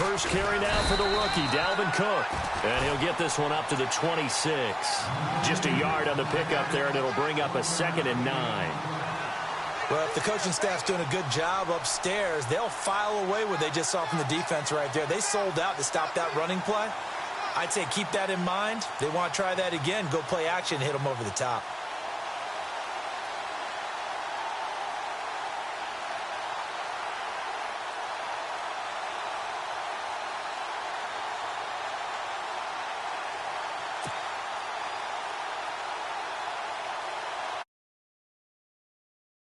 first carry now for the rookie, Dalvin Cook. And he'll get this one up to the 26. Just a yard on the pickup there, and it'll bring up a 2nd and 9. Well, if the coaching staff's doing a good job upstairs, they'll file away what they just saw from the defense right there. They sold out to stop that running play. I'd say keep that in mind. They want to try that again, go play action, hit them over the top.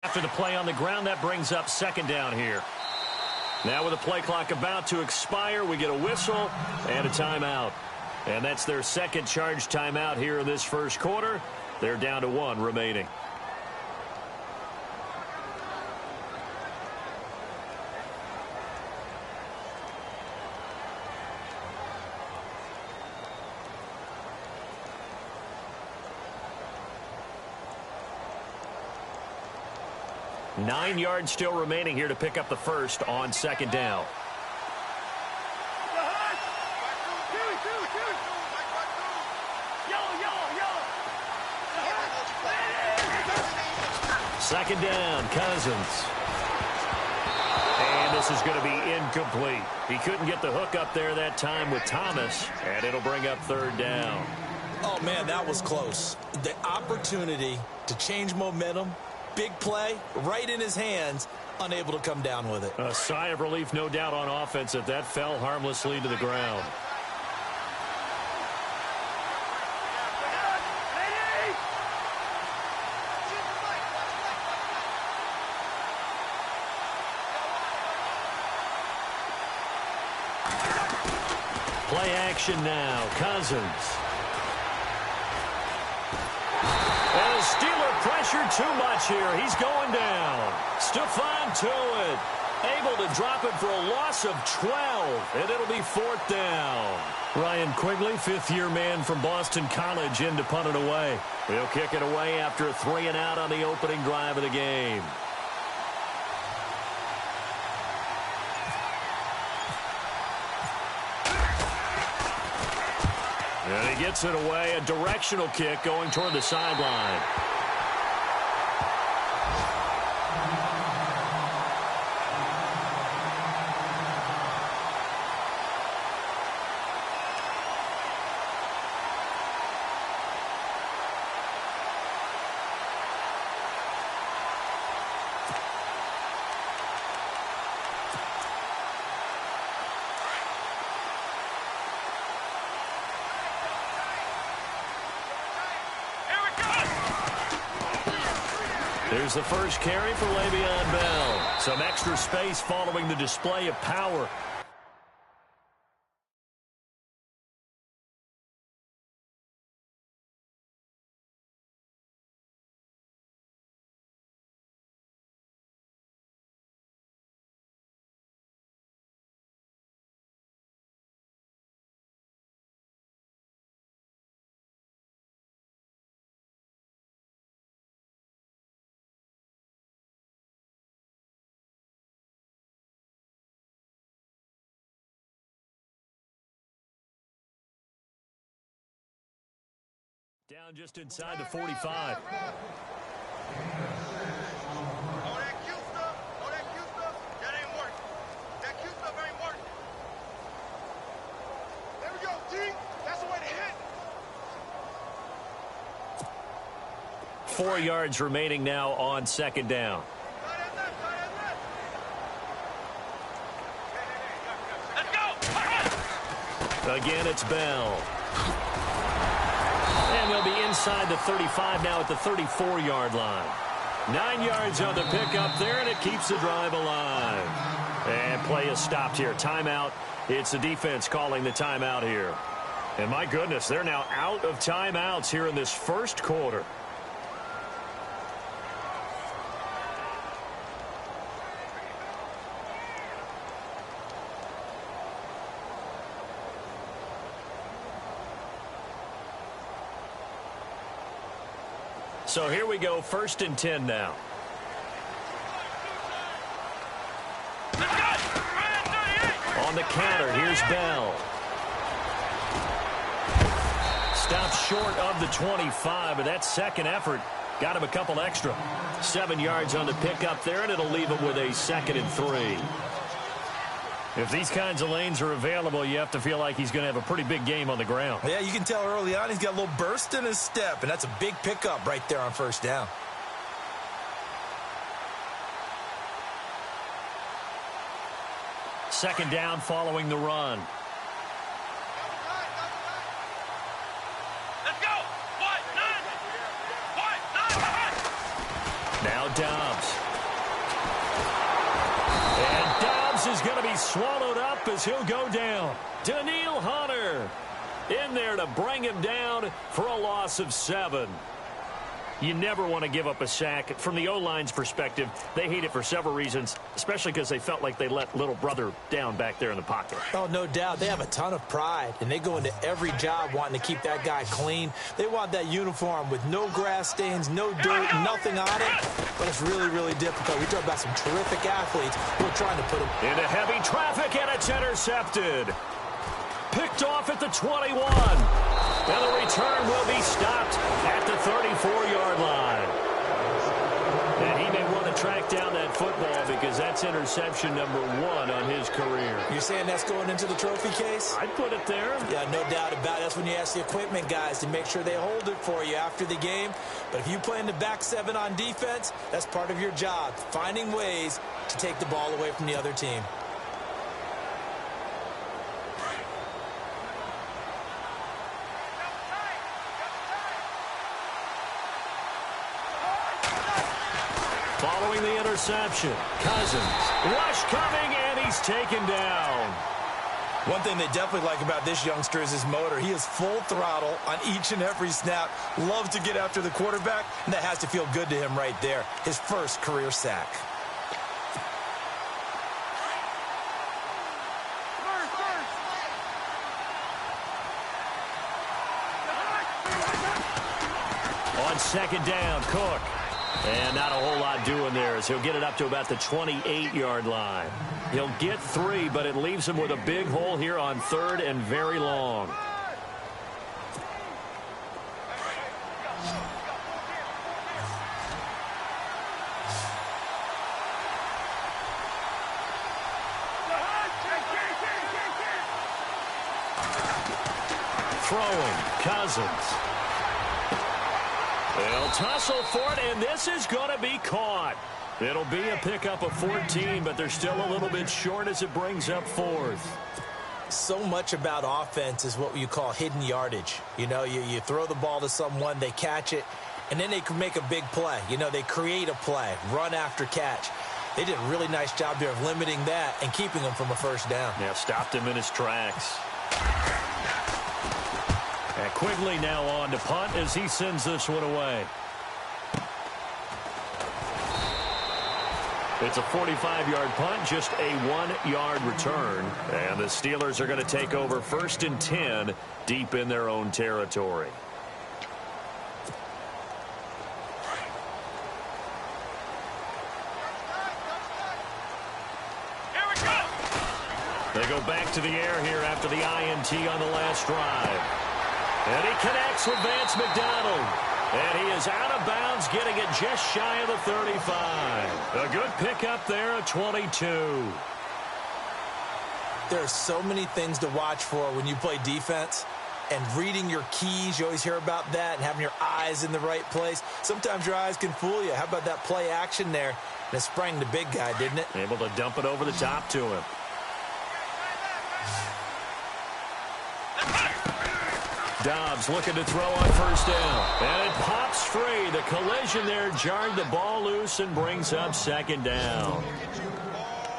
After the play on the ground, that brings up 2nd down here. Now with the play clock about to expire, we get a whistle and a timeout. And that's their 2nd charge timeout here in this first quarter. They're down to 1 remaining. Nine yards still remaining here to pick up the first on 2nd down. Second down, Cousins. And this is going to be incomplete. He couldn't get the hook up there that time with Thomas, and it'll bring up 3rd down. Oh, man, that was close. The opportunity to change momentum, big play, right in his hands, unable to come down with it. A sigh of relief, no doubt, on offense that that fell harmlessly to the ground. Play action now. Cousins. And the Steeler pressured too much here. He's going down. Stephon Tuitt able to drop it for a loss of 12, and it'll be 4th down. Ryan Quigley, 5th-year man from Boston College, in to punt it away. He'll kick it away after a 3-and-out on the opening drive of the game. And he gets it away, a directional kick going toward the sideline. There's the first carry for Le'Veon Bell. Some extra space following the display of power. Down just inside the 45. That cute stuff ain't working. There we go, T. That's the way to hit. 4 yards remaining now on 2nd down. Again, it's Bell. And they'll be inside the 35 now at the 34-yard line. 9 yards on the pickup there, and it keeps the drive alive. And play is stopped here. Timeout. It's the defense calling the timeout here. And my goodness, they're now out of timeouts here in this first quarter. So here we go, 1st and 10 now. On the counter, here's Bell. Stops short of the 25, but that second effort got him a couple extra. 7 yards on the pickup there, and it'll leave him with a 2nd and 3. If these kinds of lanes are available, you have to feel like he's going to have a pretty big game on the ground. Yeah, you can tell early on he's got a little burst in his step, and that's a big pickup right there on first down. Second down following the run. Let's go. What? Nine. Now Dobbs. And Dobbs is going to be swallowed up as he'll go down. Daniil Hunter in there to bring him down for a loss of 7. You never want to give up a sack. From the O-line's perspective, they hate it for several reasons, especially because they felt like they let little brother down back there in the pocket. Oh, no doubt. They have a ton of pride, and they go into every job wanting to keep that guy clean. They want that uniform with no grass stains, no dirt, nothing on it. But it's really, really difficult. We talk about some terrific athletes who are trying to put them into heavy traffic, and it's intercepted. Picked off at the 21. And the return will be stopped at the 34-yard line. And he may want to track down that football because that's interception number 1 on his career. You're saying that's going into the trophy case? I'd put it there. Yeah, no doubt about it. That's when you ask the equipment guys to make sure they hold it for you after the game. But if you play in the back 7 on defense, that's part of your job, finding ways to take the ball away from the other team. Following the interception, Cousins. Rush coming, and he's taken down. One thing they definitely like about this youngster is his motor. He is full throttle on each and every snap. Loves to get after the quarterback, and that has to feel good to him right there. His first career sack. On second down, Cook. And not a whole lot doing there as he'll get it up to about the 28-yard line. He'll get 3, but it leaves him with a big hole here on 3rd and very long. Throwing, Cousins. They'll tussle for it, and this is going to be caught. It'll be a pickup of 14, but they're still a little bit short as it brings up 4th. So much about offense is what you call hidden yardage. You know, you throw the ball to someone, they catch it, and then they can make a big play. You know, they create a play, run after catch. They did a really nice job there of limiting that and keeping him from a first down. Yeah, stopped him in his tracks. And Quigley now on to punt as he sends this one away. It's a 45-yard punt, just a 1-yard return. And the Steelers are going to take over 1st and 10 deep in their own territory. Here we go. They go back to the air here after the INT on the last drive. And he connects with Vance McDonald. And he is out of bounds, getting it just shy of the 35. A good pickup there at 22. There are so many things to watch for when you play defense. And reading your keys, you always hear about that, and having your eyes in the right place. Sometimes your eyes can fool you. How about that play action there? And it sprang the big guy, didn't it? Able to dump it over the top to him. Dobbs looking to throw on first down. And it pops free. The collision there jarred the ball loose and brings up 2nd down.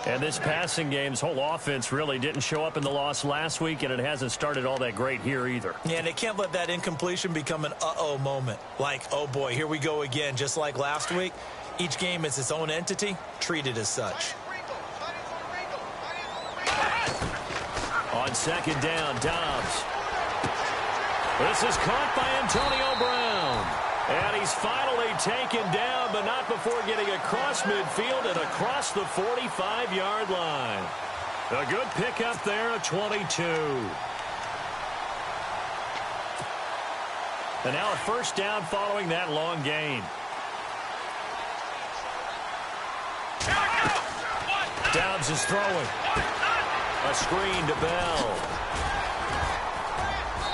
And this passing game's whole offense really didn't show up in the loss last week, and it hasn't started all that great here either. Yeah, and they can't let that incompletion become an uh-oh moment. Like, oh boy, here we go again, just like last week. Each game is its own entity, treated as such. On second down, Dobbs. This is caught by Antonio Brown. And he's finally taken down, but not before getting across midfield and across the 45-yard line. A good pickup there, a 22. And now a first down following that long gain. Dobbs is throwing. A screen to Bell.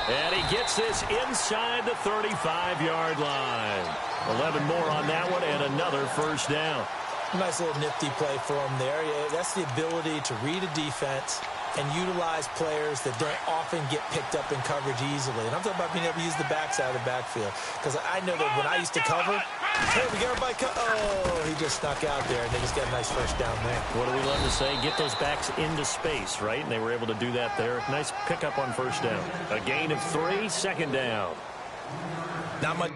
And he gets this inside the 35-yard line. 11 more on that one and another first down. Nice little nifty play for him there. Yeah, that's the ability to read a defense and utilize players that don't often get picked up in coverage easily. And I'm talking about being able to use the backside of the backfield. Because I know that when I used to cover, hey, we got everybody oh, he just snuck out there, and they just got a nice first down there. What do we love to say? Get those backs into space, right? And they were able to do that there. Nice pickup on first down. A gain of 3, second down. Not much.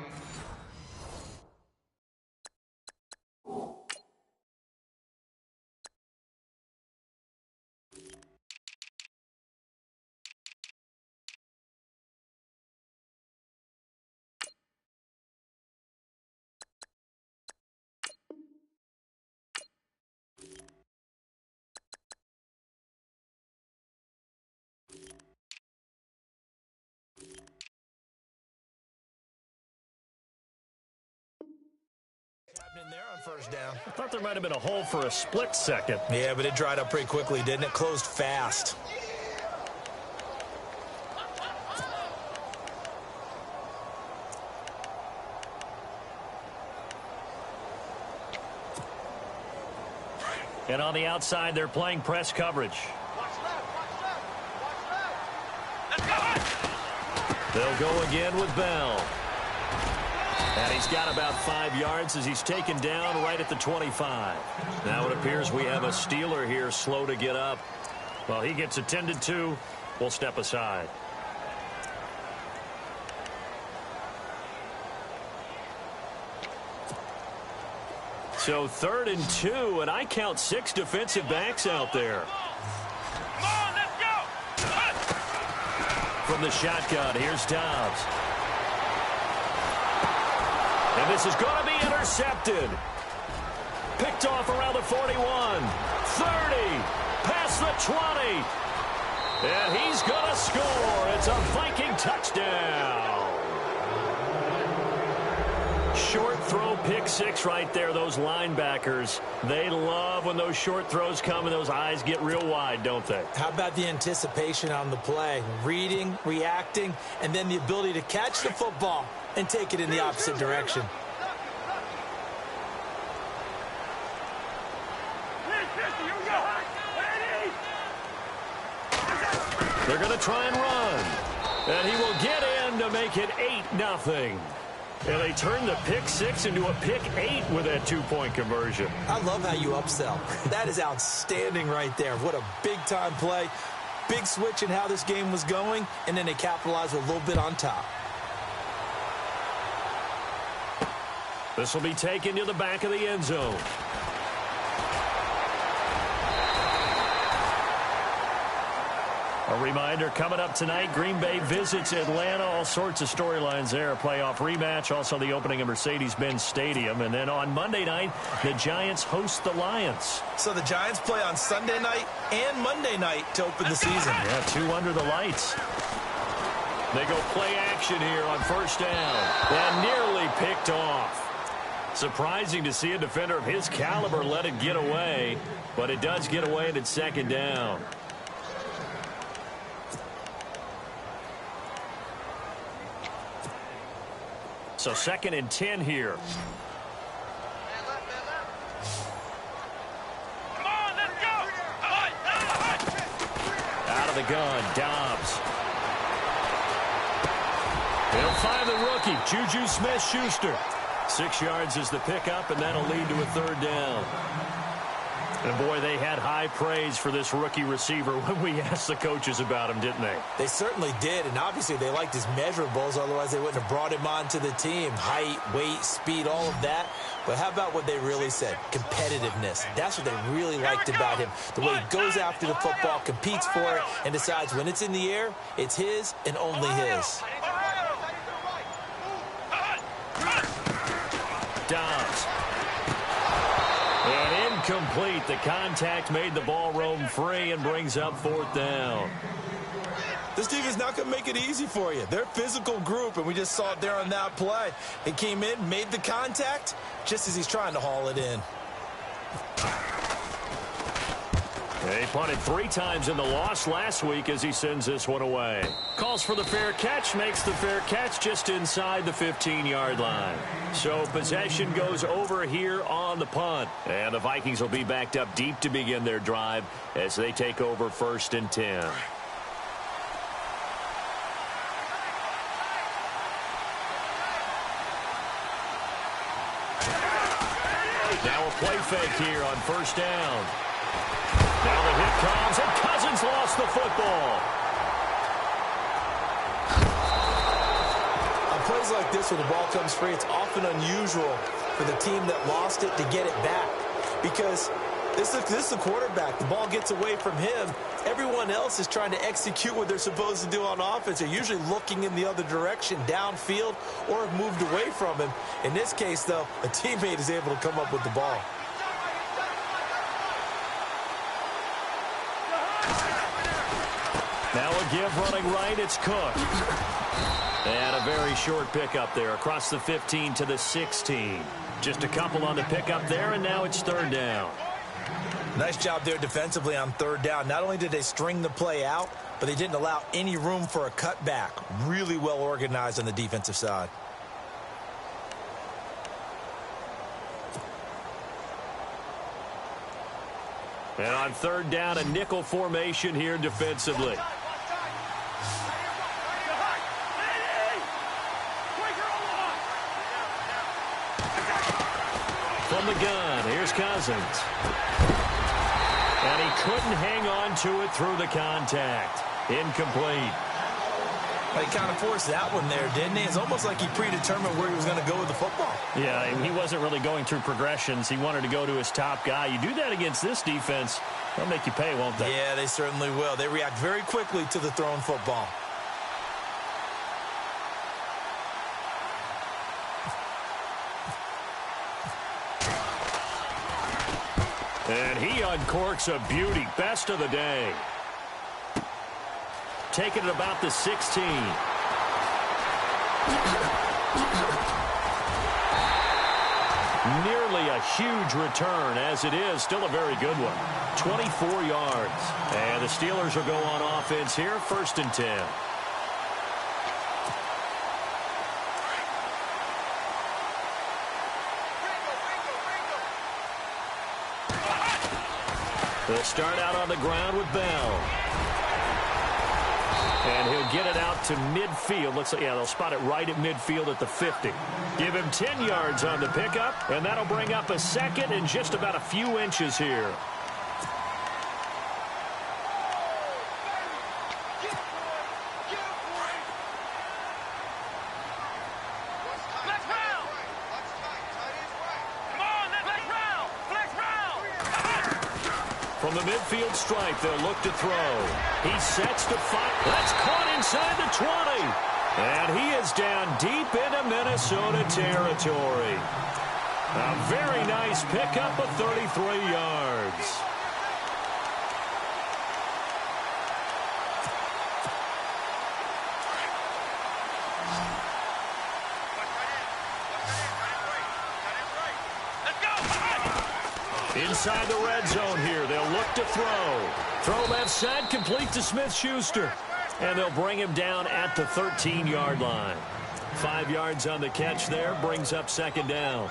In there on first down. I thought there might have been a hole for a split second. Yeah, but it dried up pretty quickly, didn't it? Closed fast. And on the outside, they're playing press coverage. They'll go again with Bell. And he's got about 5 yards as he's taken down right at the 25. Now it appears we have a Steeler here slow to get up. Well, he gets attended to. We'll step aside. So 3rd and 2, and I count 6 defensive backs out there. Come on, let's go! From the shotgun, here's Dobbs. And this is going to be intercepted. Picked off around the 41, 30, past the 20. And he's going to score. It's a Viking touchdown. Short throw, pick 6 right there. Those linebackers, they love when those short throws come and those eyes get real wide, don't they? How about the anticipation on the play? Reading, reacting, and then the ability to catch the football and take it in the opposite direction. They're going to try and run. And he will get in to make it 8-0. And they turn the pick 6 into a pick 8 with that 2-point conversion. I love how you upsell. That is outstanding right there. What a big-time play. Big switch in how this game was going, and then they capitalized with a little bit on top. This will be taken to the back of the end zone. A reminder, coming up tonight, Green Bay visits Atlanta. All sorts of storylines there. A playoff rematch, also the opening of Mercedes-Benz Stadium. And then on Monday night, the Giants host the Lions. So the Giants play on Sunday night and Monday night to open the season. Yeah, 2 under the lights. They go play action here on first down. And nearly picked off. Surprising to see a defender of his caliber let it get away. But it does get away and it's second down. So 2nd and 10 here. Come on, let's go! Out of the gun, Dobbs. He'll find the rookie, Juju Smith-Schuster. 6 yards is the pickup, and that'll lead to a 3rd down. And, boy, they had high praise for this rookie receiver when we asked the coaches about him, didn't they? They certainly did, and obviously they liked his measurables, otherwise they wouldn't have brought him onto the team. Height, weight, speed, all of that. But how about what they really said? Competitiveness. That's what they really liked about him. The way he goes after the football, competes for it, and decides when it's in the air, it's his and only his. Dobbs. And Incomplete. The contact made the ball roam free and brings up 4th down. This team is not going to make it easy for you. They're a physical group, and we just saw it there on that play. He came in, made the contact, just as he's trying to haul it in. He punted 3 times in the loss last week as he sends this one away. Calls for the fair catch, makes the fair catch just inside the 15-yard line. So possession goes over here on the punt. And the Vikings will be backed up deep to begin their drive as they take over 1st and 10. Now a play fake here on 1st down. Now the hit comes, and Cousins lost the football. On plays like this, when the ball comes free, it's often unusual for the team that lost it to get it back. Because this is the quarterback. The ball gets away from him. Everyone else is trying to execute what they're supposed to do on offense. They're usually looking in the other direction, downfield, or have moved away from him. In this case, though, a teammate is able to come up with the ball. Now a give running right, it's Cook. And a very short pickup there across the 15 to the 16. Just a couple on the pickup there, and now it's 3rd down. Nice job there defensively on 3rd down. Not only did they string the play out, but they didn't allow any room for a cutback. Really well organized on the defensive side. And on 3rd down, a nickel formation here defensively. From the gun, here's Cousins. And he couldn't hang on to it through the contact. Incomplete. He kind of forced that one there, didn't he? It's almost like he predetermined where he was going to go with the football. Yeah, he wasn't really going through progressions. He wanted to go to his top guy. You do that against this defense, they'll make you pay, won't they? Yeah, they certainly will. They react very quickly to the thrown football. And he uncorks a beauty. Best of the day. Taking it about the 16. Nearly a huge return, as it is still a very good one. 24 yards. And the Steelers will go on offense here, 1st and 10. They'll start out on the ground with Bell. And he'll get it out to midfield. Looks like, yeah, they'll spot it right at midfield at the 50. Give him 10 yards on the pickup, and that'll bring up a 2nd and just about a few inches here. From the midfield stripe, they'll look to throw. He sets to fire. That's caught inside the 20. And he is down deep into Minnesota territory. A very nice pickup of 33 yards. Inside the red zone here, they'll look to throw. Throw left side, complete to Smith-Schuster. And they'll bring him down at the 13-yard line. 5 yards on the catch there, brings up 2nd down.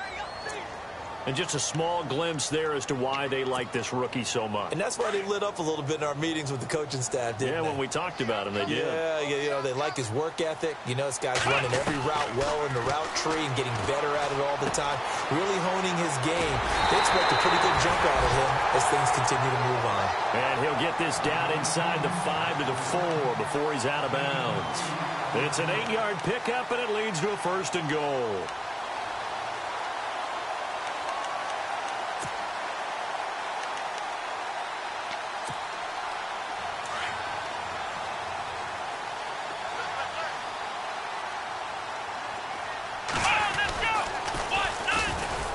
And just a small glimpse there as to why they like this rookie so much. And that's why they lit up a little bit in our meetings with the coaching staff, didn't they? When we talked about him, they did. Yeah, you know, they like his work ethic. You know, this guy's running every route well in the route tree and getting better at it all the time, really honing his game. They expect a pretty good jump out of him as things continue to move on. And he'll get this down inside the 5 to the 4 before he's out of bounds. It's an 8-yard pickup, and it leads to a 1st and goal.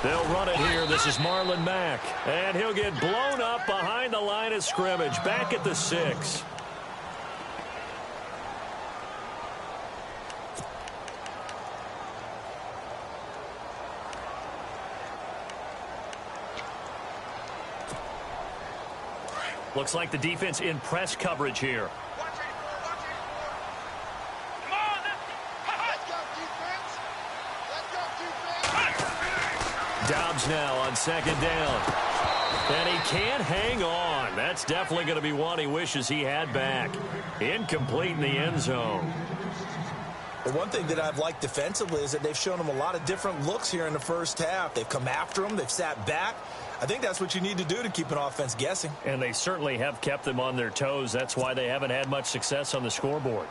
They'll run it here. This is Marlon Mack. And he'll get blown up behind the line of scrimmage. Back at the 6. Looks like the defense in press coverage here. Dobbs now on 2nd down. And he can't hang on. That's definitely going to be one he wishes he had back. Incomplete in the end zone. The one thing that I've liked defensively is that they've shown him a lot of different looks here in the first half. They've come after him. They've sat back. I think that's what you need to do to keep an offense guessing. And they certainly have kept them on their toes. That's why they haven't had much success on the scoreboard.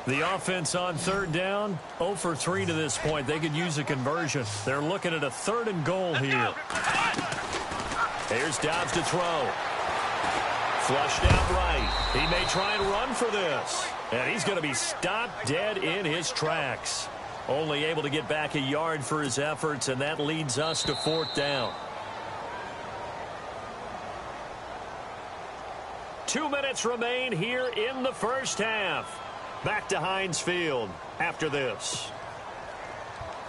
The offense on 3rd down, 0 for 3 to this point. They could use a conversion. They're looking at a 3rd and goal here. Here's Dobbs to throw. Flushed out right. He may try and run for this. And he's going to be stopped dead in his tracks. Only able to get back a yard for his efforts, and that leads us to 4th down. 2 minutes remain here in the first half. Back to Heinz Field after this.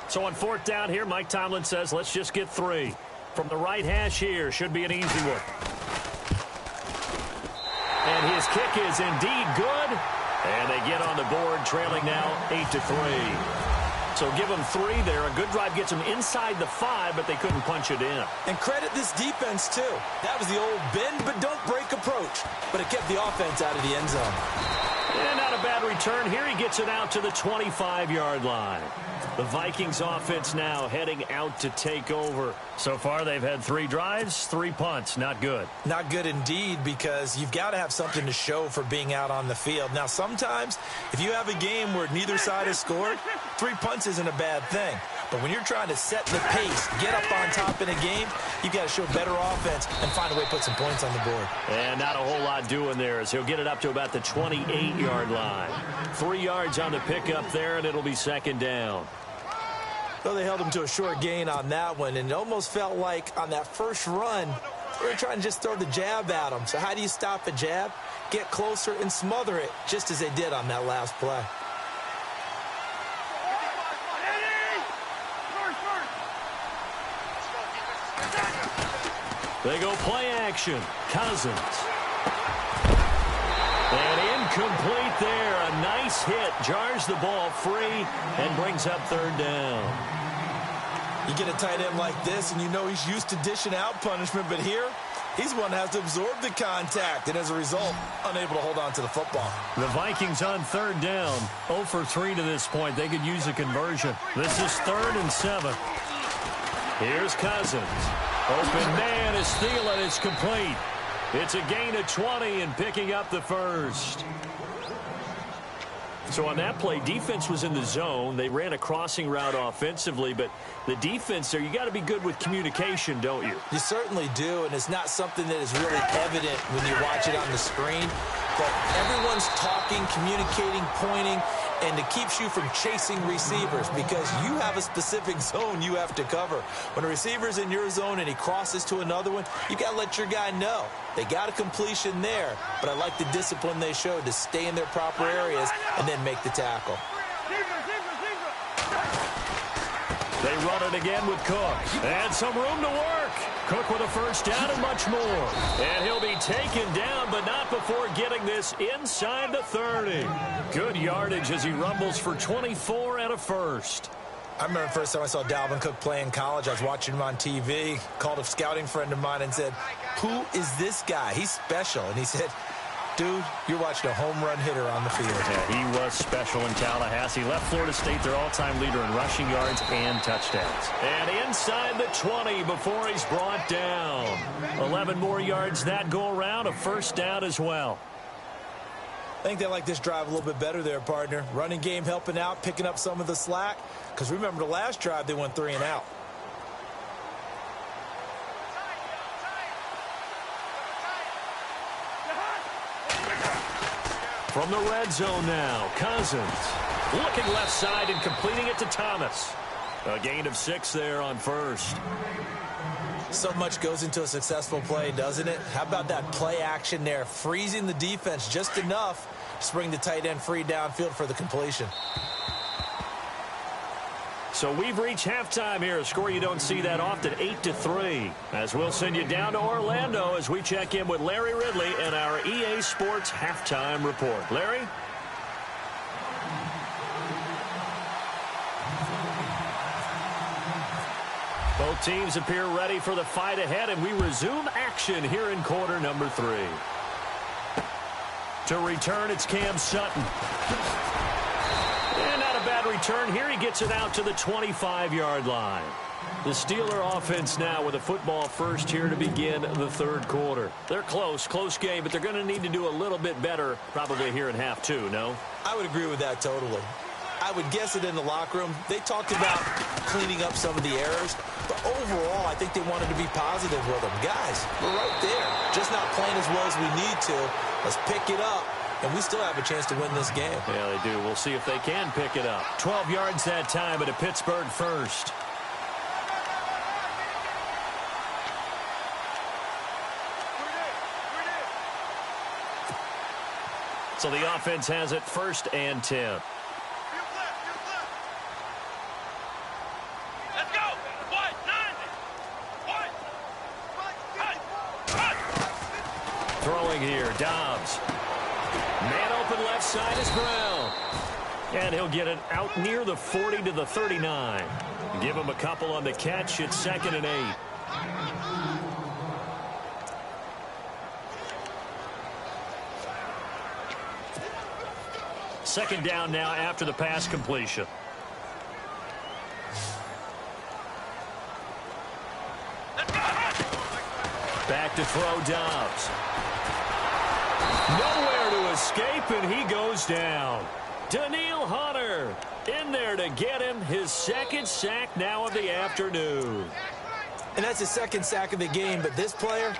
So on 4th down here, Mike Tomlin says, let's just get 3. From the right hash here, should be an easy one. And his kick is indeed good. And they get on the board, trailing now 8-3. So give them 3 there. A good drive gets them inside the 5, but they couldn't punch it in. And credit this defense, too. That was the old bend but don't break approach. But it kept the offense out of the end zone. And not a bad return here. He gets it out to the 25-yard line. The Vikings offense now heading out to take over. So far, they've had 3 drives, 3 punts. Not good. Not good indeed, because you've got to have something to show for being out on the field. Now, sometimes, if you have a game where neither side has scored, 3 punts isn't a bad thing. But when you're trying to set the pace, get up on top in a game, you've got to show better offense and find a way to put some points on the board. And not a whole lot doing there as he'll get it up to about the 28-yard line. 3 yards on the pickup there, and it'll be 2nd down. Well, they held him to a short gain on that one, and it almost felt like on that first run, they were trying to just throw the jab at him. So how do you stop a jab? Get closer and smother it, just as they did on that last play. They go play action. Cousins. And incomplete there. A nice hit. Jars the ball free and brings up 3rd down. You get a tight end like this, and you know he's used to dishing out punishment, but here, he's the one that has to absorb the contact, and as a result, unable to hold on to the football. The Vikings on 3rd down. 0 for 3 to this point. They could use a conversion. This is 3rd and 7. Here's Cousins. Open man is Thielen. It's complete. It's a gain of 20 and picking up the first. So on that play, defense was in the zone. They ran a crossing route offensively, but the defense there, you got to be good with communication, don't you? You certainly do, and it's not something that is really evident when you watch it on the screen. But everyone's talking, communicating, pointing, and it keeps you from chasing receivers because you have a specific zone you have to cover. When a receiver's in your zone and he crosses to another one, you got to let your guy know. They got a completion there, but I like the discipline they showed to stay in their proper areas and then make the tackle. They run it again with Cook. And some room to work. Cook with a first down and much more. And he'll be taken down, but not before getting this inside the 30. Good yardage as he rumbles for 24 and a first. I remember the first time I saw Dalvin Cook play in college. I was watching him on TV, called a scouting friend of mine and said, "Who is this guy? He's special." And he said, "Dude, you're watching a home run hitter on the field." Yeah, he was special in Tallahassee. Left Florida State their all-time leader in rushing yards and touchdowns. And inside the 20 before he's brought down. 11 more yards that go around, a first down as well. I think they like this drive a little bit better there, partner. Running game helping out, picking up some of the slack. Because remember the last drive, they went 3 and out. From the red zone now, Cousins. Looking left side and completing it to Thomas. A gain of 6 there on first. So much goes into a successful play, doesn't it? How about that play action there? Freezing the defense just enough to bring the tight end free downfield for the completion. So we've reached halftime here. A score you don't see that often, 8-3. As we'll send you down to Orlando as we check in with Larry Ridley and our EA Sports Halftime Report. Larry? Both teams appear ready for the fight ahead, and we resume action here in quarter number 3. To return, it's Cam Sutton. And not a bad return here. He gets it out to the 25-yard line. The Steeler offense now with a football first here to begin the third quarter. They're close game, but they're going to need to do a little bit better probably here in half 2, no? I would agree with that totally. I would guess it in the locker room. They talked about cleaning up some of the errors, but overall, I think they wanted to be positive with them. Guys, we're right there. Just not playing as well as we need to. Let's pick it up, and we still have a chance to win this game. Yeah, they do. We'll see if they can pick it up. 12 yards that time at a Pittsburgh first. So the offense has it 1st and 10. Throwing here, Dobbs. Man open left side is Brown. And he'll get it out near the 40 to the 39. Give him a couple on the catch. It's 2nd and 8. Second down now after the pass completion. Back to throw, Dobbs. Nowhere to escape, and he goes down. Danielle Hunter in there to get him his 2nd sack now of the afternoon. And that's his 2nd sack of the game, but this player,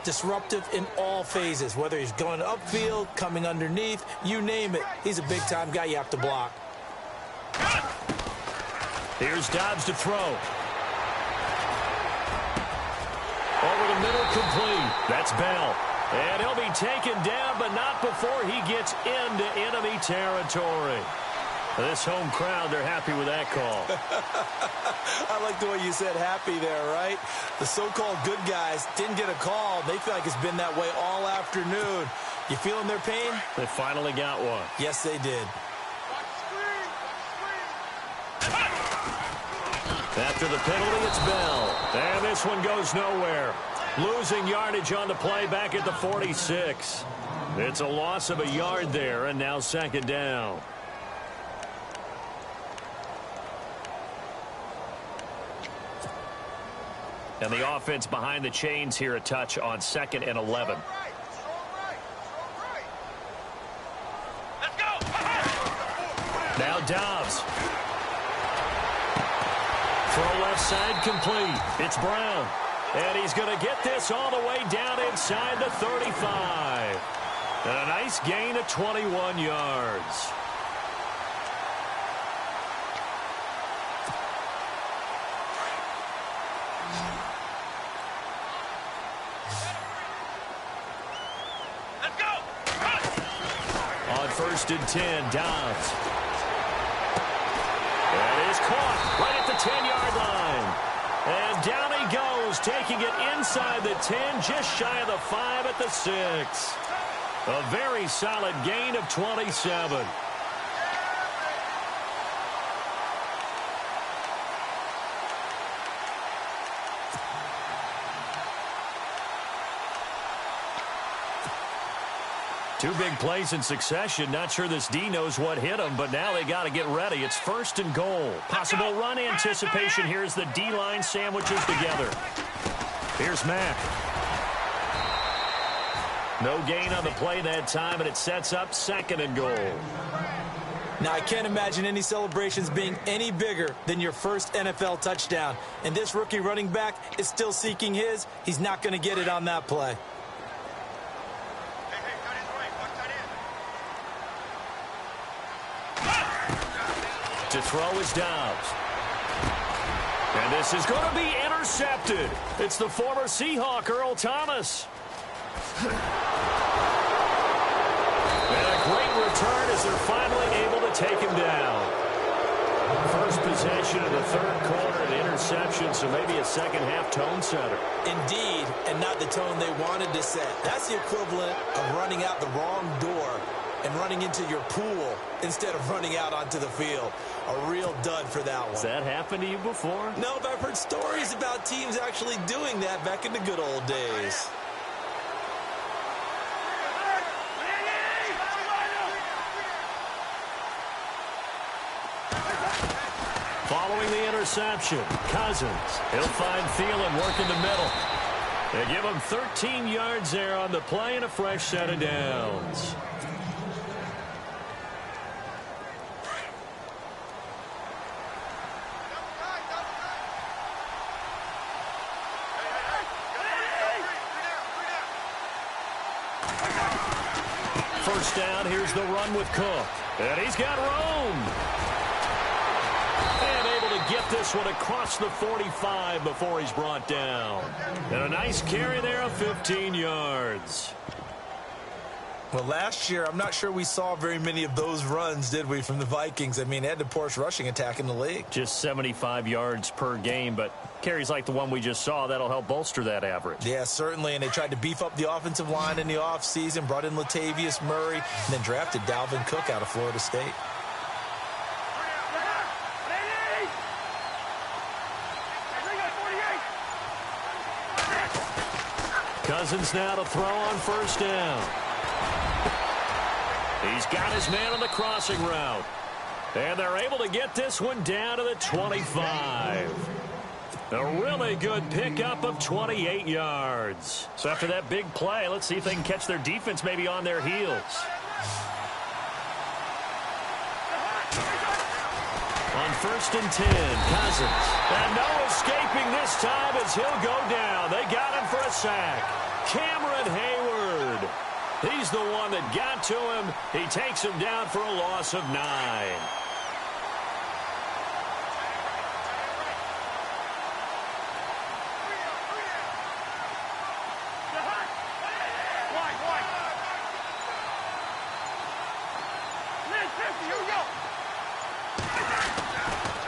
disruptive in all phases, whether he's going upfield, coming underneath, you name it. He's a big-time guy you have to block. Here's Dobbs to throw. Over the middle, complete. That's Bell. And he'll be taken down, but not before he gets into enemy territory. This home crowd, they're happy with that call. I like the way you said happy there, right? The so-called good guys didn't get a call. They feel like it's been that way all afternoon. You feeling their pain? They finally got one. Yes, they did. After the penalty, it's Bell. And this one goes nowhere. Losing yardage on the play back at the 46. It's a loss of a yard there, and now 2nd down. And the offense behind the chains here a touch on 2nd and 11. Let's go. Now Dobbs. Throw left side complete. It's Brown. And he's going to get this all the way down inside the 35. And a nice gain of 21 yards. Let's go. On 1st and 10, Dobbs. That is caught right at the 10-yard line. And down he goes, taking it inside the 10, just shy of the 5 at the 6. A very solid gain of 27. Two big plays in succession. Not sure this D knows what hit him, but now they got to get ready. It's 1st and goal. Possible run anticipation here as the D-line sandwiches together. Here's Mack. No gain on the play that time, and it sets up 2nd and goal. Now, I can't imagine any celebrations being any bigger than your first NFL touchdown. And this rookie running back is still seeking his. He's not going to get it on that play. to throw is Dobbs. And this is going to be intercepted. It's the former Seahawk, Earl Thomas. And a great return as they're finally able to take him down. First possession of the third quarter, an interception, so maybe a second-half tone setter. Indeed, and not the tone they wanted to set. That's the equivalent of running out the wrong door and running into your pool instead of running out onto the field. A real dud for that one. Has that happened to you before? No, but I've heard stories about teams actually doing that back in the good old days. Following the interception, Cousins. He'll find Thielen working the middle. They give him 13 yards there on the play and a fresh set of downs. First down, here's the run with Cook. And he's got room. And able to get this one across the 45 before he's brought down. And a nice carry there of 15 yards. Well, last year, I'm not sure we saw very many of those runs, did we, from the Vikings? I mean, they had the poorest rushing attack in the league. Just 75 yards per game, but carries like the one we just saw, that'll help bolster that average. Yeah, certainly, and they tried to beef up the offensive line in the offseason, brought in Latavius Murray, and then drafted Dalvin Cook out of Florida State. Cousins now to throw on first down. He's got his man on the crossing route. And they're able to get this one down to the 25. A really good pickup of 28 yards. So after that big play, let's see if they can catch their defense maybe on their heels. On first and 10, Cousins. And no escaping this time as he'll go down. They got him for a sack. Cameron Hayward. He's the one that got to him. He takes him down for a loss of 9.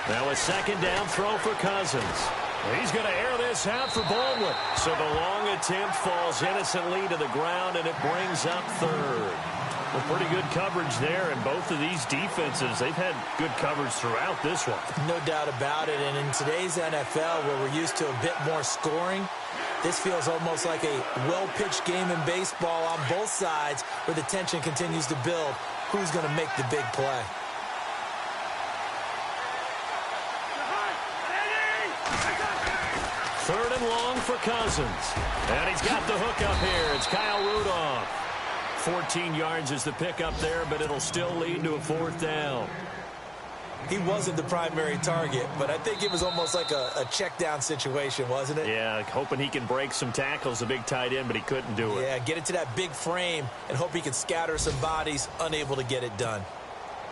Now a second down throw for Cousins. He's going to air this out for Baldwin. So the long attempt falls innocently to the ground, and it brings up third. Well, pretty good coverage there, and both of these defenses, they've had good coverage throughout this one. No doubt about it, and in today's NFL, where we're used to a bit more scoring, this feels almost like a well-pitched game in baseball on both sides, where the tension continues to build. Who's going to make the big play? Third and long for Cousins. And he's got the hook up here. It's Kyle Rudolph. 14 yards is the pickup there, but it'll still lead to a fourth down. He wasn't the primary target, but I think it was almost like a check down situation, wasn't it? Yeah, hoping he can break some tackles, a big tight end, but he couldn't do it. Yeah, get it to that big frame and hope he can scatter some bodies, unable to get it done.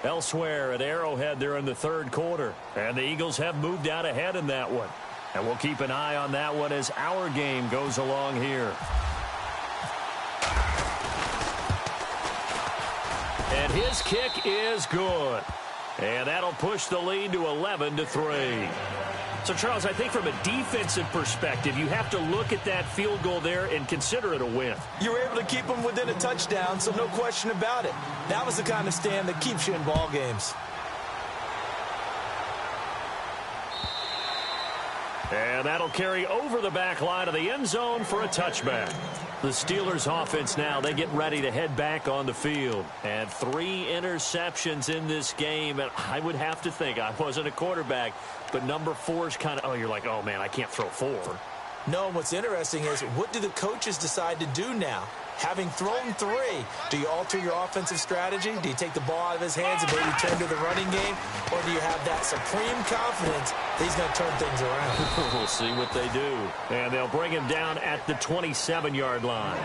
Elsewhere at Arrowhead, they're in the third quarter, and the Eagles have moved out ahead in that one. And we'll keep an eye on that one as our game goes along here. And his kick is good. And that'll push the lead to 11-3. So, Charles, I think from a defensive perspective, you have to look at that field goal there and consider it a win. You were able to keep them within a touchdown, so no question about it. That was the kind of stand that keeps you in ball games. And that'll carry over the back line of the end zone for a touchback. The Steelers offense now, they get ready to head back on the field. And 3 interceptions in this game. And I would have to think, I wasn't a quarterback, but number 4 is kind of, you're like, oh, man, I can't throw 4. No, and what's interesting is, what do the coaches decide to do now? Having thrown 3, do you alter your offensive strategy? Do you take the ball out of his hands and maybe turn to the running game? Or do you have that supreme confidence that he's going to turn things around? We'll see what they do. And they'll bring him down at the 27-yard line.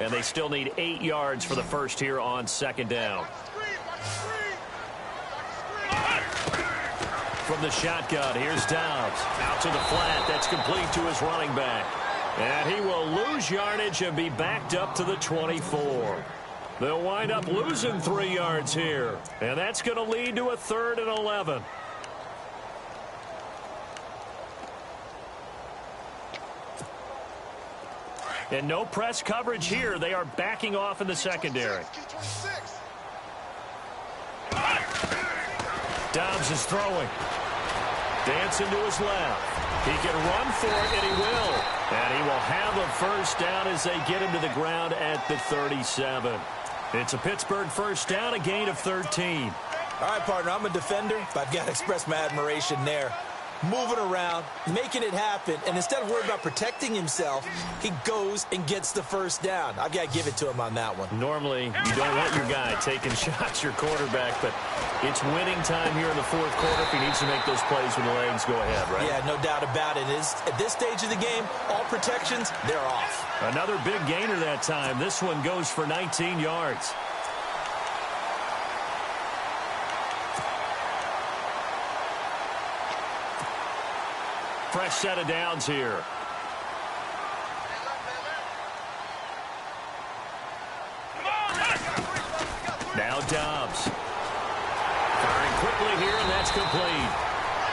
and they still need 8 yards for the first here on second down. From the shotgun, here's Dobbs. Out to the flat. That's complete to his running back. And he will lose yardage and be backed up to the 24. They'll wind up losing 3 yards here. And that's going to lead to a 3rd and 11. And no press coverage here. They are backing off in the secondary. Dobbs is throwing. Dancing to his left. He can run for it, and he will. And he will have a first down as they get him to the ground at the 37. It's a Pittsburgh first down, a gain of 13. All right, partner, I'm a defender, but I've got to express my admiration there. Moving around, making it happen, and instead of worrying about protecting himself, he goes and gets the first down. I've got to give it to him on that one. Normally, you don't want your guy taking shots, your quarterback, but it's winning time here in the fourth quarter if he needs to make those plays when the legs go ahead, right? Yeah, no doubt about it. At this stage of the game, all protections, they're off. Another big gainer that time. This one goes for 19 yards. Fresh set of downs here. Now Dobbs. Firing quickly here, and that's complete.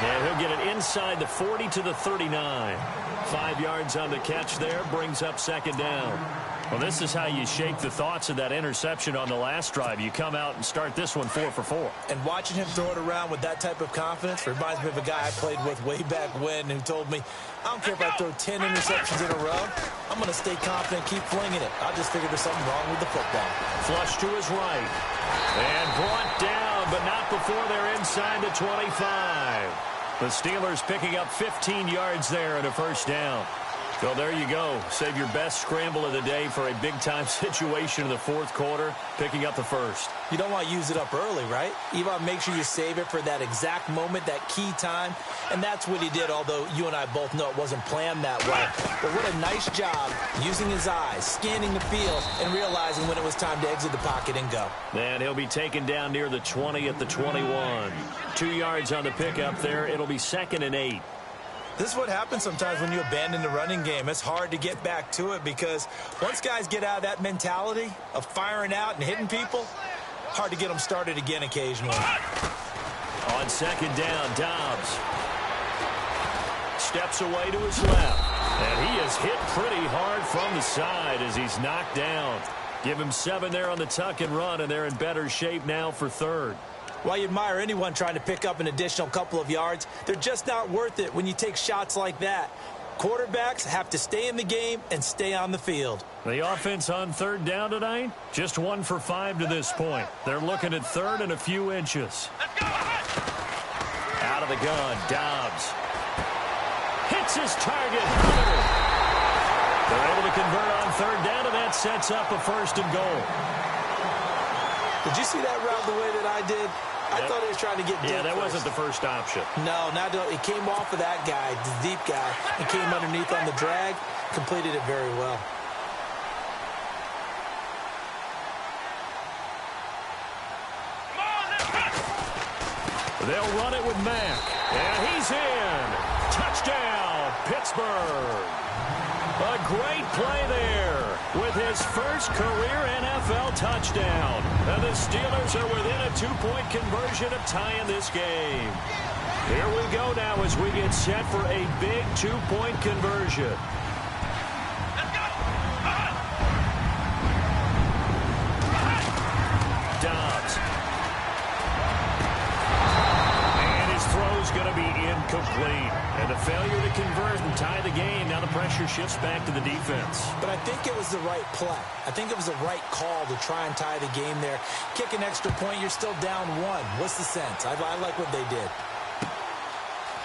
And he'll get it inside the 40 to the 39. 5 yards on the catch there, brings up second down. Well, this is how you shake the thoughts of that interception on the last drive. You come out and start this one 4 for 4. And watching him throw it around with that type of confidence reminds me of a guy I played with way back when who told me, I don't care if I throw 10 interceptions in a row. I'm going to stay confident, keep flinging it. I just figured there's something wrong with the football. Flush to his right. And brought down, but not before they're inside the 25. The Steelers picking up 15 yards there and a first down. So there you go. Save your best scramble of the day for a big-time situation in the fourth quarter, picking up the first. You don't want to use it up early, right? You want to make sure you save it for that exact moment, that key time. And that's what he did, although you and I both know it wasn't planned that way. But what a nice job using his eyes, scanning the field, and realizing when it was time to exit the pocket and go. And he'll be taken down near the 20 at the 21. 2 yards on the pickup there. It'll be 2nd and 8. This is what happens sometimes when you abandon the running game. It's hard to get back to it because once guys get out of that mentality of firing out and hitting people, hard to get them started again occasionally. On second down, Dobbs steps away to his left. And he is hit pretty hard from the side as he's knocked down. Give him 7 there on the tuck and run, and they're in better shape now for 3rd. While you admire anyone trying to pick up an additional couple of yards, they're just not worth it when you take shots like that. Quarterbacks have to stay in the game and stay on the field. The offense on 3rd down tonight, just 1 for 5 to this point. They're looking at 3rd and a few inches. Out of the gun, Dobbs. Hits his target. They're able to convert on 3rd down, and that sets up a 1st and goal. Did you see that route the way that I did? I thought he was trying to get deep. Yeah, that first. wasn't the first option. No, it came off of that guy, the deep guy, and came underneath on the drag, completed it very well. They'll run it with Mack, and he's in. Touchdown, Pittsburgh. A great play there with his first career NFL touchdown. And the Steelers are within a 2-point conversion of tying this game. Here we go now as we get set for a big 2-point conversion. Dobbs. And his throw's going to be incomplete. And the failure to convert and tie the game. Now the pressure shifts back to the defense. But I think it was the right play. I think it was the right call to try and tie the game there. Kick an extra point, you're still down 1. What's the sense? I like what they did.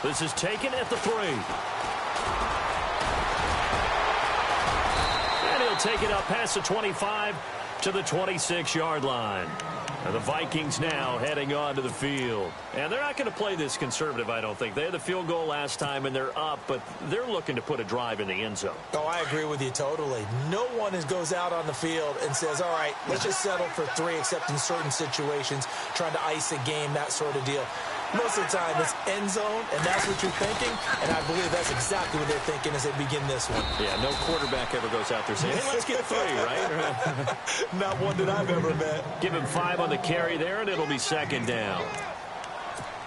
This is taken at the 3. And he'll take it up past the 25 to the 26-yard line. And the Vikings now heading on to the field. And they're not going to play this conservative, I don't think. They had the field goal last time, and they're up, but they're looking to put a drive in the end zone. Oh, I agree with you totally. No one goes out on the field and says, all right, let's just settle for 3, except in certain situations, trying to ice a game, that sort of deal. Most of the time, it's end zone, and that's what you're thinking, and I believe that's exactly what they're thinking as they begin this one. Yeah, no quarterback ever goes out there saying, hey, let's get 3, right? Not one that I've ever met. Give him 5 on the carry there, and it'll be 2nd down.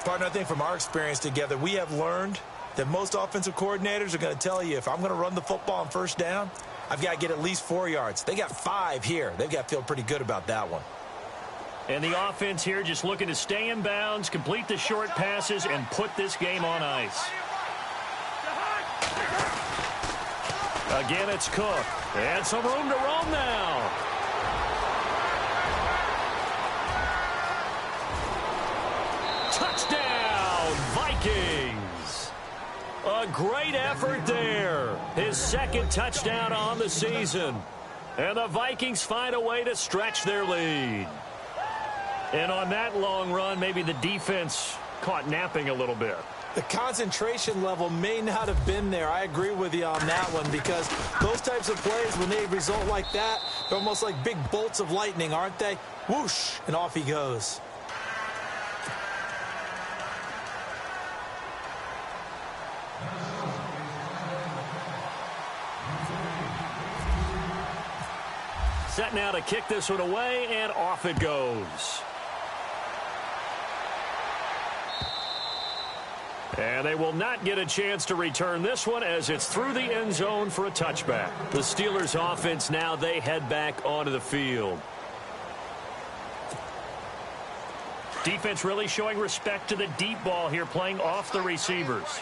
Partner, I think from our experience together, we have learned that most offensive coordinators are going to tell you, if I'm going to run the football on 1st down, I've got to get at least 4 yards. They got 5 here. They've got to feel pretty good about that one. And the offense here just looking to stay in bounds, complete the short passes, and put this game on ice. Again, it's Cook. And some room to roam now. Touchdown, Vikings. A great effort there. His 2nd touchdown on the season. And the Vikings find a way to stretch their lead. And on that long run, maybe the defense caught napping a little bit. The concentration level may not have been there. I agree with you on that one, because those types of plays, when they result like that, they're almost like big bolts of lightning, aren't they? Whoosh, and off he goes. Set now to kick this one away, and off it goes. And they will not get a chance to return this one as it's through the end zone for a touchback. The Steelers offense now, they head back onto the field. Defense really showing respect to the deep ball here, playing off the receivers.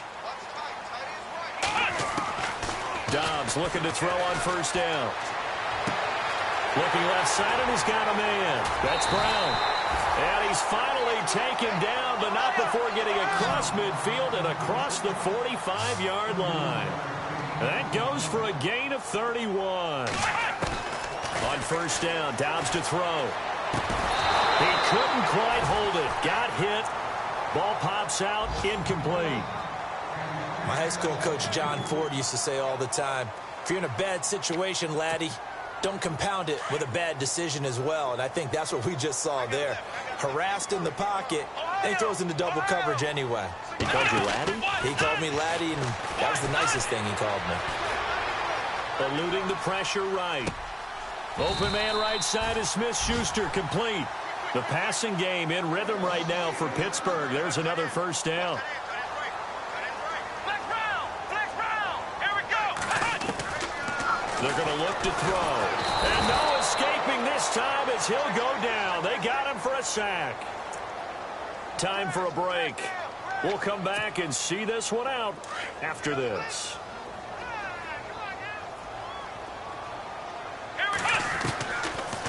Dobbs looking to throw on 1st down. Looking left side, and he's got a man. That's Brown. And he's finally taken down, but not before getting across midfield and across the 45-yard line. That goes for a gain of 31. On 1st down, Dobbs to throw. He couldn't quite hold it. Got hit. Ball pops out, incomplete. My high school coach, John Ford, used to say all the time, if you're in a bad situation, laddie, don't compound it with a bad decision as well. And I think that's what we just saw there. Harassed in the pocket, and he throws into double coverage anyway. He called you laddie? He called me laddie, and that was the nicest thing he called me. Eluding the pressure right. Open man right side is Smith-Schuster, complete. The passing game in rhythm right now for Pittsburgh. There's another 1st down. They're going to look to throw. And no escaping this time as he'll go down. They got him for a sack. Time for a break. We'll come back and see this one out after this.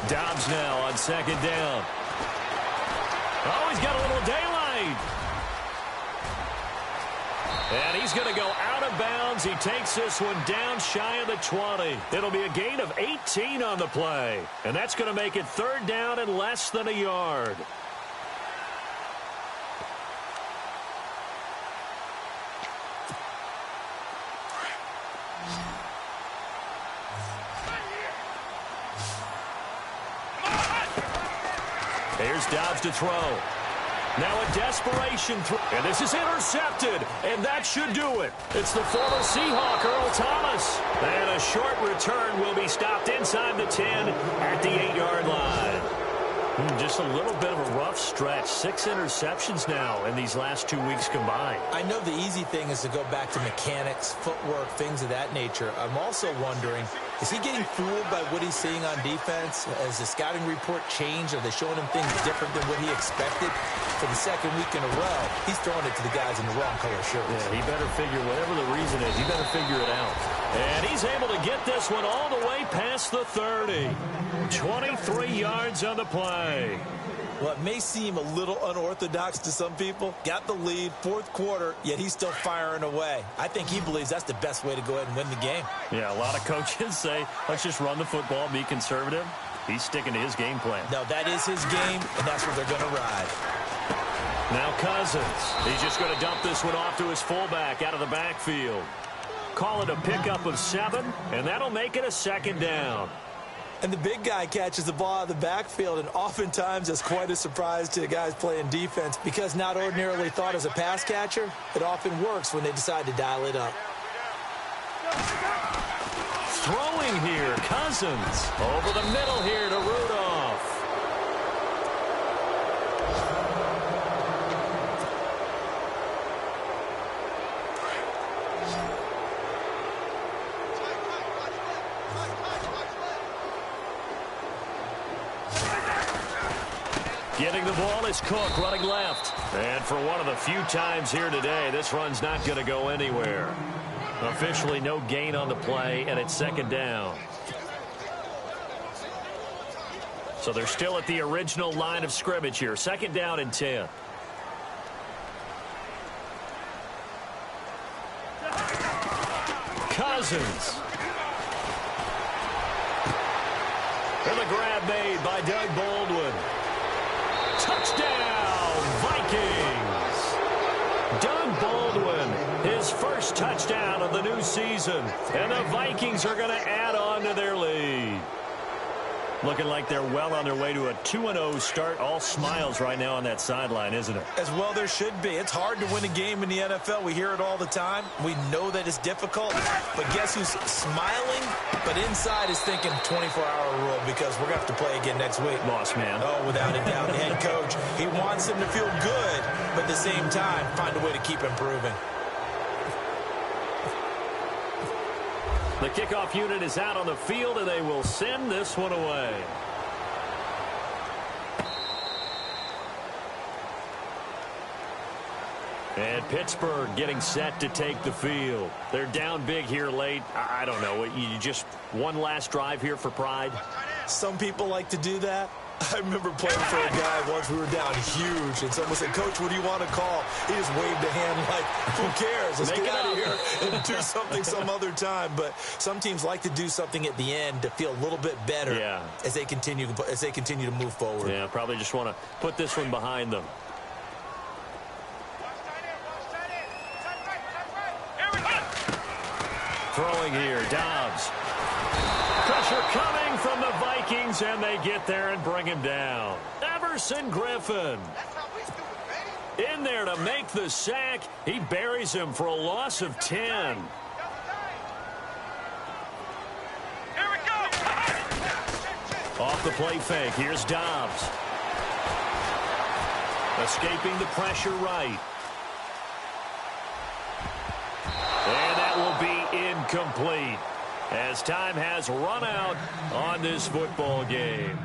Dobbs now on 2nd down. Oh, he's got a little daylight. And he's going to go out of bounds. He takes this one down shy of the 20. It'll be a gain of 18 on the play. And that's going to make it 3rd down and less than a yard. Here's Dobbs to throw. Now a desperation throw. And this is intercepted. And that should do it. It's the former Seahawk, Earl Thomas. And a short return will be stopped inside the 10 at the 8-yard line. Just a little bit of a rough stretch. 6 interceptions now in these last 2 weeks combined. I know the easy thing is to go back to mechanics, footwork, things of that nature. I'm also wondering, is he getting fooled by what he's seeing on defense? Has the scouting report changed? Are they showing him things different than what he expected? For the 2nd week in a row, he's throwing it to the guys in the wrong color shirts. Yeah, he better figure, whatever the reason is, he better figure it out. And he's able to get this one all the way past the 30. 23 yards on the play. Well, it may seem a little unorthodox to some people. Got the lead, 4th quarter, yet he's still firing away. I think he believes that's the best way to go ahead and win the game. Yeah, a lot of coaches say, let's just run the football, be conservative. He's sticking to his game plan. No, that is his game, and that's what they're going to ride. Now Cousins. He's just going to dump this one off to his fullback out of the backfield. Call it a pickup of 7, and that'll make it a 2nd down. And the big guy catches the ball out of the backfield, and oftentimes it's quite a surprise to the guys playing defense because not ordinarily thought as a pass catcher, it often works when they decide to dial it up. Throwing here, Cousins. Over the middle here to Rudolph. Getting the ball is Cook running left. And for one of the few times here today, this run's not going to go anywhere. Officially no gain on the play, and it's 2nd down. So they're still at the original line of scrimmage here. 2nd down and 10. Cousins. And the grab made by Doug Baldwin. Touchdown, Vikings! Doug Baldwin, his first touchdown of the new season. And the Vikings are going to add on to their lead. Looking like they're well on their way to a 2-0 start. All smiles right now on that sideline, isn't it? As well there should be. It's hard to win a game in the NFL. We hear it all the time. We know that it's difficult. But guess who's smiling? But inside is thinking 24-hour rule because we're going to have to play again next week. Lost man. Oh, without a doubt. The head coach, he wants them to feel good, but at the same time, find a way to keep improving. The kickoff unit is out on the field, and they will send this one away. And Pittsburgh getting set to take the field. They're down big here late. I don't know. You just one last drive here for pride? Some people like to do that. I remember playing for a guy once. We were down huge, and someone said, "Coach, what do you want to call?" He just waved a hand like, "Who cares? Let's get out of here and do something some other time." But some teams like to do something at the end to feel a little bit better as they continue to move forward. Yeah, probably just want to put this one behind them. Throwing here, Dobbs. Pressure coming from the Vikings, and they get there and bring him down. Everson Griffin in there to make the sack. He buries him for a loss of 10. Here we go. Off the play fake, here's Dobbs. Escaping the pressure right. And that will be incomplete, as time has run out on this football game.